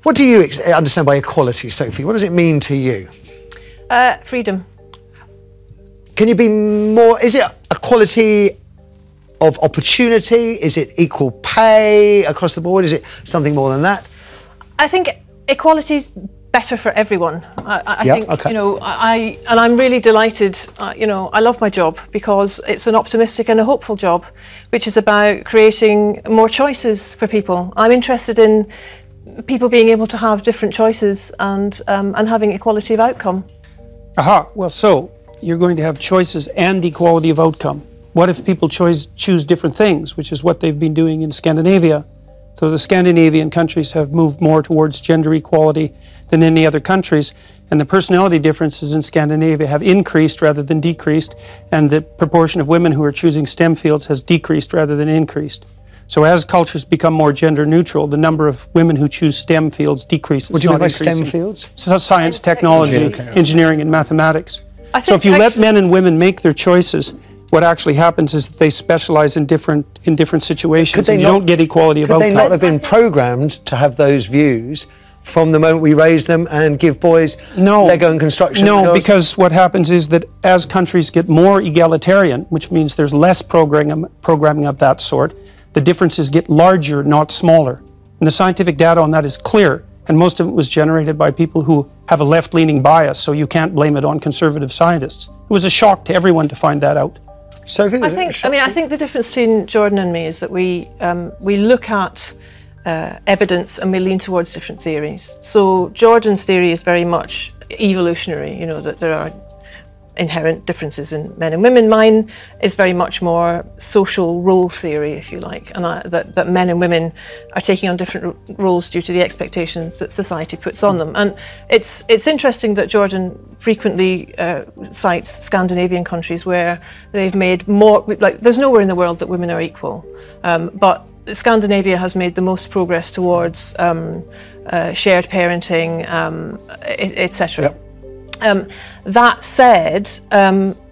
What do you understand by equality, Sophie? What does it mean to you? Freedom. Can you be more, is it equality of opportunity? Is it equal pay across the board? Is it something more than that? I think equality is better for everyone. I think, okay. you know, and I'm really delighted, you know, I love my job because it's an optimistic and a hopeful job, which is about creating more choices for people. I'm interested in people being able to have different choices and having equality of outcome. Aha, well, so you're going to have choices and equality of outcome. What if people choose different things, which is what they've been doing in Scandinavia? So the Scandinavian countries have moved more towards gender equality than any other countries, and the personality differences in Scandinavia have increased rather than decreased, and the proportion of women who are choosing STEM fields has decreased rather than increased. So as cultures become more gender neutral, the number of women who choose STEM fields decreases. What do you mean by STEM fields? So science, technology, engineering, and mathematics. So if you let men and women make their choices, what actually happens is that they specialize in different situations, and you don't get equality of outcome. Could they not have been programmed to have those views from the moment we raise them and give boys Lego and construction? No, because what happens is that as countries get more egalitarian, which means there's less programming of that sort, the differences get larger, not smaller. And the scientific data on that is clear, and most of it was generated by people who have a left-leaning bias, so you can't blame it on conservative scientists. It was a shock to everyone to find that out. Sophie, I think the difference between Jordan and me is that we look at evidence and we lean towards different theories. So Jordan's theory is very much evolutionary, you know, that there are inherent differences in men and women. Mine is very much more social role theory, if you like, and that men and women are taking on different roles due to the expectations that society puts on them. And it's interesting that Jordan frequently cites Scandinavian countries where they've made more, like there's nowhere in the world that women are equal, but Scandinavia has made the most progress towards shared parenting, etc. Yep. That said,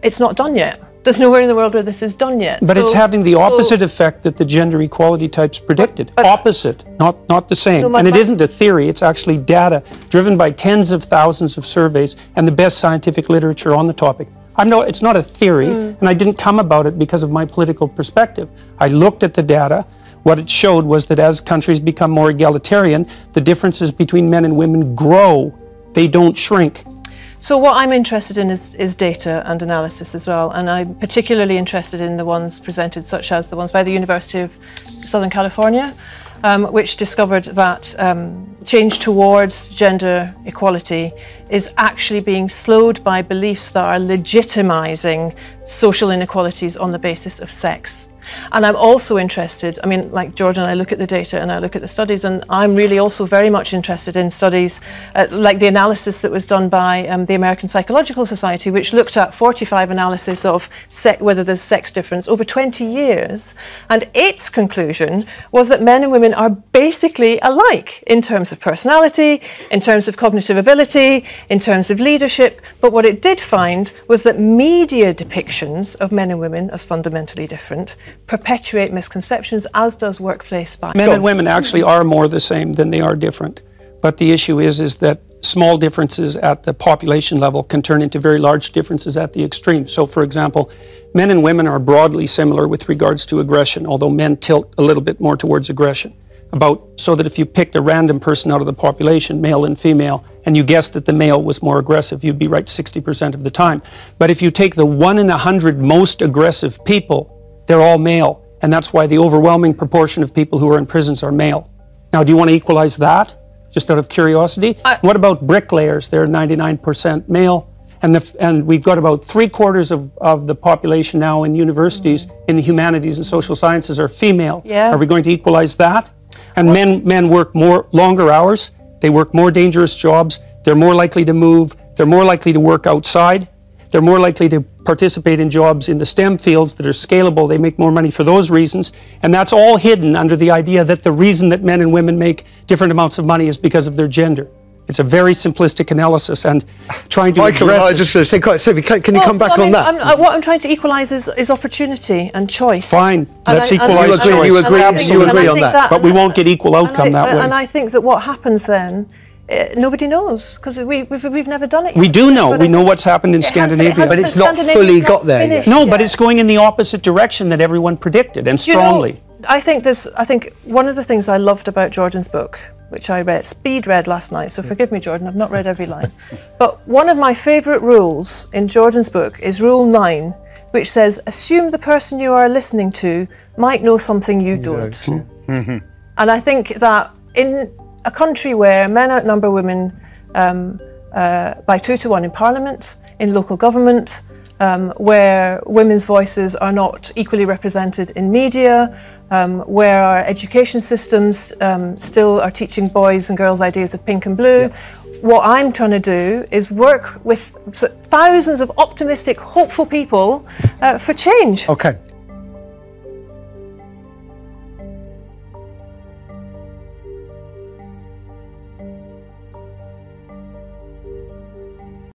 it's not done yet. There's nowhere in the world where this is done yet. But it's having the opposite effect that the gender equality types predicted. Opposite, not the same. And it isn't a theory, it's actually data driven by tens of thousands of surveys and the best scientific literature on the topic. It's not a theory, and I didn't come about it because of my political perspective. I looked at the data. What it showed was that as countries become more egalitarian, the differences between men and women grow. They don't shrink. So what I'm interested in is data and analysis as well, and I'm particularly interested in the ones presented, such as the ones by the University of Southern California, which discovered that change towards gender equality is actually being slowed by beliefs that are legitimizing social inequalities on the basis of sex. And I'm also interested, I mean, like Jordan, I look at the data and I look at the studies, and I'm really also very much interested in studies like the analysis that was done by the American Psychological Society, which looked at 45 analysis of whether there's sex difference over 20 years. And its conclusion was that men and women are basically alike in terms of personality, in terms of cognitive ability, in terms of leadership. But what it did find was that media depictions of men and women as fundamentally different perpetuate misconceptions, as does workplace bias. Men and women actually are more the same than they are different. But the issue is that small differences at the population level can turn into very large differences at the extreme. So, for example, men and women are broadly similar with regards to aggression, although men tilt a little bit more towards aggression. So that if you picked a random person out of the population, male and female, and you guessed that the male was more aggressive, you'd be right 60% of the time. But if you take the 1 in 100 most aggressive people, they're all male, and that's why the overwhelming proportion of people who are in prisons are male. Now, do you want to equalize that, just out of curiosity? What about bricklayers? They're 99% male, and we've got about 3/4 of the population now in universities in the humanities and social sciences are female. Yeah. Are we going to equalize that? And men work longer hours, they work more dangerous jobs, they're more likely to move, they're more likely to work outside. They're more likely to participate in jobs in the STEM fields that are scalable. They make more money for those reasons. And that's all hidden under the idea that the reason that men and women make different amounts of money is because of their gender. It's a very simplistic analysis, and trying to Michael, address I was just going to say, Sophie, can you come back on that? What I'm trying to equalise is opportunity and choice. Fine, let's equalise you choice. you agree on that. But we won't get equal outcome that way. And I think that what happens then, nobody knows, because we've never done it yet. We do know. We know what's happened in Scandinavia. But it's not fully got there yet. No, but it's going in the opposite direction that everyone predicted, and strongly. You know, I think one of the things I loved about Jordan's book, which I speed read last night, so forgive me, Jordan, I've not read every line. But one of my favourite rules in Jordan's book is Rule 9, which says, assume the person you are listening to might know something you don't. And I think that in a country where men outnumber women by 2 to 1 in Parliament, in local government, where women's voices are not equally represented in media, where our education systems still are teaching boys and girls ideas of pink and blue. What I'm trying to do is work with thousands of optimistic, hopeful people for change. Okay,